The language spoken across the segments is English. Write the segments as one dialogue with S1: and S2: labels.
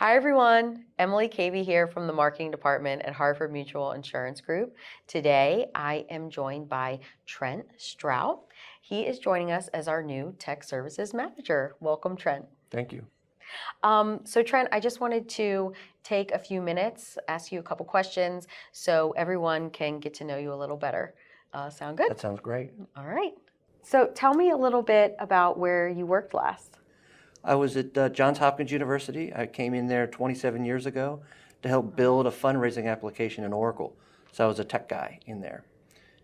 S1: Hi everyone, Emily Cavey here from the marketing department at Harford Mutual Insurance Group. Today I am joined by Trent Stroup. He is joining us as our new tech services manager. Welcome, Trent.
S2: Thank you.
S1: So Trent, I just wanted to take a few minutes, ask you a couple questions so everyone can get to know you a little better. Sound good?
S2: That sounds great.
S1: All right. So tell me a little bit about where you worked last.
S2: I was at Johns Hopkins University. I came in there 27 years ago to help build a fundraising application in Oracle. So I was a tech guy in there.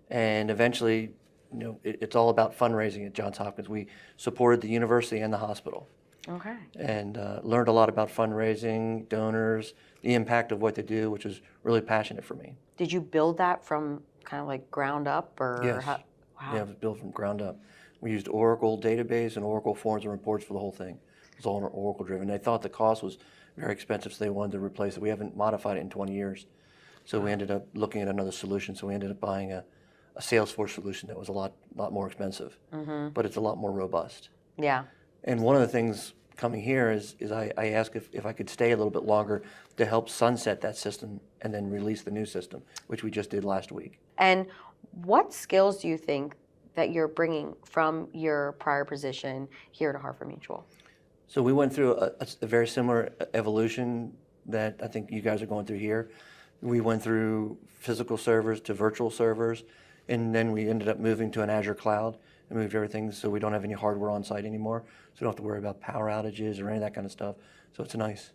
S2: And eventually, it's all about fundraising at Johns Hopkins. We supported the university and the hospital.
S1: Okay.
S2: And learned a lot about fundraising, donors, the impact of what they do, which was really passionate for me.
S1: Did you build that from kind of like ground up or?
S2: Yes.
S1: Wow.
S2: Yeah, it was built from ground up. We used Oracle database and Oracle forms and reports for the whole thing. It was all Oracle driven. They thought the cost was very expensive, so they wanted to replace it. We haven't modified it in 20 years. So we ended up looking at another solution. So we ended up buying a Salesforce solution that was a lot more expensive, but it's a lot more robust.
S1: Yeah.
S2: And one of the things coming here is I asked if I could stay a little bit longer to help sunset that system and then release the new system, which we just did last week.
S1: And what skills do you think that you're bringing from your prior position here to Harford Mutual?
S2: So we went through a very similar evolution that I think you guys are going through here. We went through physical servers to virtual servers, and then we ended up moving to an Azure cloud and moved everything so we don't have any hardware on site anymore. So we don't have to worry about power outages or any of that kind of stuff. So it's nice.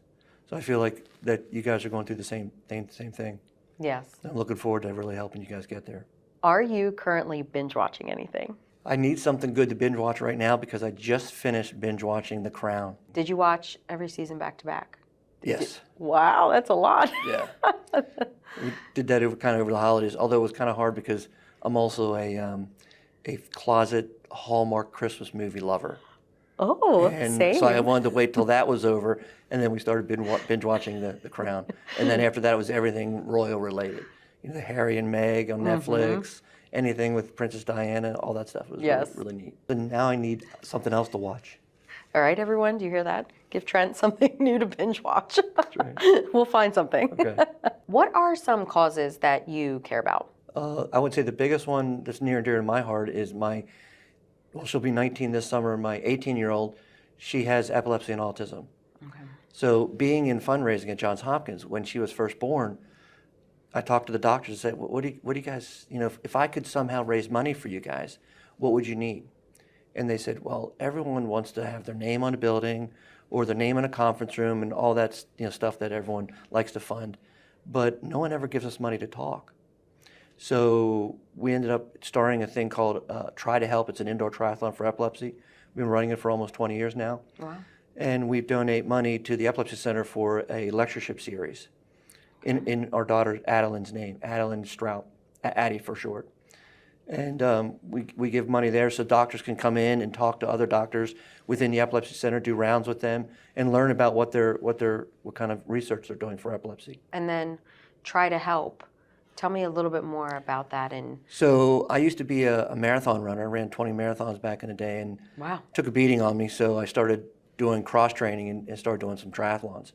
S2: So I feel like that you guys are going through the same thing.
S1: Yes.
S2: I'm looking forward to really helping you guys get there.
S1: Are you currently binge watching anything?
S2: I need something good to binge watch right now because I just finished binge watching The Crown.
S1: Did you watch every season back to back?
S2: Yes.
S1: Wow, that's a lot.
S2: Yeah. We did that over the holidays, although it was kind of hard because I'm also a closet Hallmark Christmas movie lover.
S1: Oh,
S2: And
S1: same.
S2: so I wanted to wait till that was over, and then we started binge watching the Crown. And then after that, it was everything royal related. The Harry and Meg on Netflix, anything with Princess Diana, all that stuff was really neat. And now I need something else to watch.
S1: All right, everyone, do you hear that? Give Trent something new to binge watch.
S2: That's right.
S1: We'll find something.
S2: Okay.
S1: What are some causes that you care about?
S2: I would say the biggest one that's near and dear to my heart is she'll be 19 this summer, my 18-year-old, she has epilepsy and autism.
S1: Okay.
S2: So being in fundraising at Johns Hopkins, when she was first born, I talked to the doctors and said, what do you guys, if I could somehow raise money for you guys, what would you need? And they said, well, everyone wants to have their name on a building or their name in a conference room and all that stuff that everyone likes to fund, but no one ever gives us money to talk. So we ended up starting a thing called Try to Help. It's an indoor triathlon for epilepsy. We've been running it for almost 20 years now.
S1: Wow. And
S2: we donate money to the Epilepsy Center for a lectureship series in our daughter Adeline's name, Trent Stroup, Addie for short. And we give money there so doctors can come in and talk to other doctors within the Epilepsy Center, do rounds with them, and learn about what kind of research they're doing for epilepsy.
S1: And then Try to Help. Tell me a little bit more about that.
S2: So I used to be a marathon runner. I ran 20 marathons back in the day and took a beating on me. So I started doing cross training and started doing some triathlons.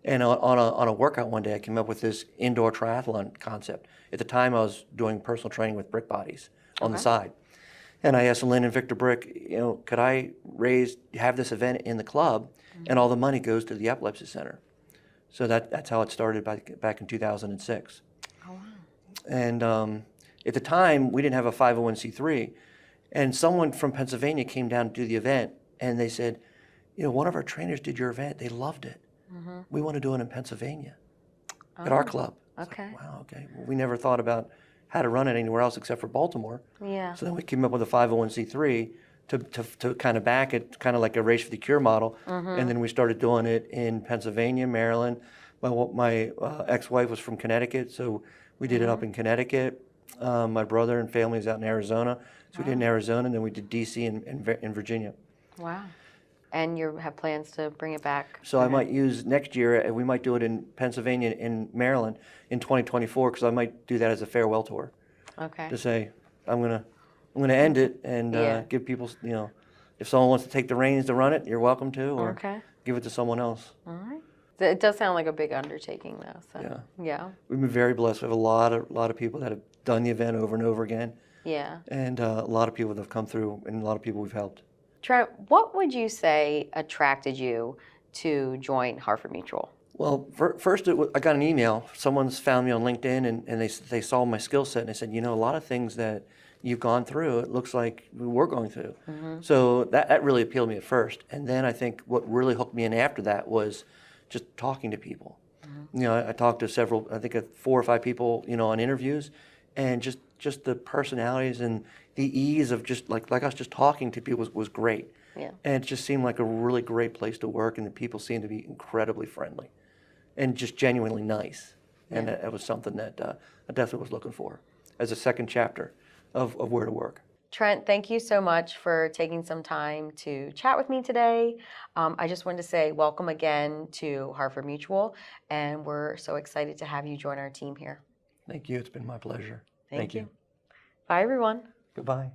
S2: And on a workout one day, I came up with this indoor triathlon concept. At the time, I was doing personal training with brick bodies on the side. And I asked Lynn and Victor Brick, could I have this event in the club, and all the money goes to the Epilepsy Center. So that's how it started back in 2006.
S1: Oh, wow.
S2: And at the time, we didn't have a 501c3. And someone from Pennsylvania came down to do the event, and they said, one of our trainers did your event. They loved it. We want to do it in Pennsylvania at our club.
S1: Okay.
S2: Like, wow, okay. Well, we never thought about how to run it anywhere else except for Baltimore.
S1: Yeah.
S2: So then we came up with a 501c3 to kind of back it, kind of like a Race for the Cure model. And then we started doing it in Pennsylvania, Maryland. My ex-wife was from Connecticut, so we did it up in Connecticut. My brother and family is out in Arizona, so we did it in Arizona, and then we did D.C. and Virginia.
S1: Wow. And you have plans to bring it back?
S2: So I might use next year, we might do it in Pennsylvania and Maryland in 2024, because I might do that as a farewell tour.
S1: Okay.
S2: To say, I'm gonna end it and give people, if someone wants to take the reins to run it, you're welcome to, or give it to someone else.
S1: All right. It does sound like a big undertaking, though. So,
S2: Yeah.
S1: yeah.
S2: We've been very blessed. We have a lot of people that have done the event over and over again,
S1: Yeah.
S2: and a lot of people that have come through, and a lot of people we've helped.
S1: Trent, what would you say attracted you to join Harford Mutual?
S2: Well, first, I got an email. Someone's found me on LinkedIn, and they saw my skill set, and they said, you know, a lot of things that you've gone through, it looks like we're going through. So that really appealed to me at first. And then I think what really hooked me in after that was just talking to people. You know, I talked to several, I think 4 or 5 people, you know, on interviews, and just the personalities and the ease of just like us just talking to people was great.
S1: Yeah.
S2: And it just seemed like a really great place to work, and the people seemed to be incredibly friendly and just genuinely nice. And
S1: Yeah.
S2: that was something that I definitely was looking for as a second chapter of where to work.
S1: Trent, thank you so much for taking some time to chat with me today. I just wanted to say welcome again to Harford Mutual, and we're so excited to have you join our team here.
S2: Thank you. It's been my pleasure.
S1: Thank you. Bye, everyone.
S2: Goodbye.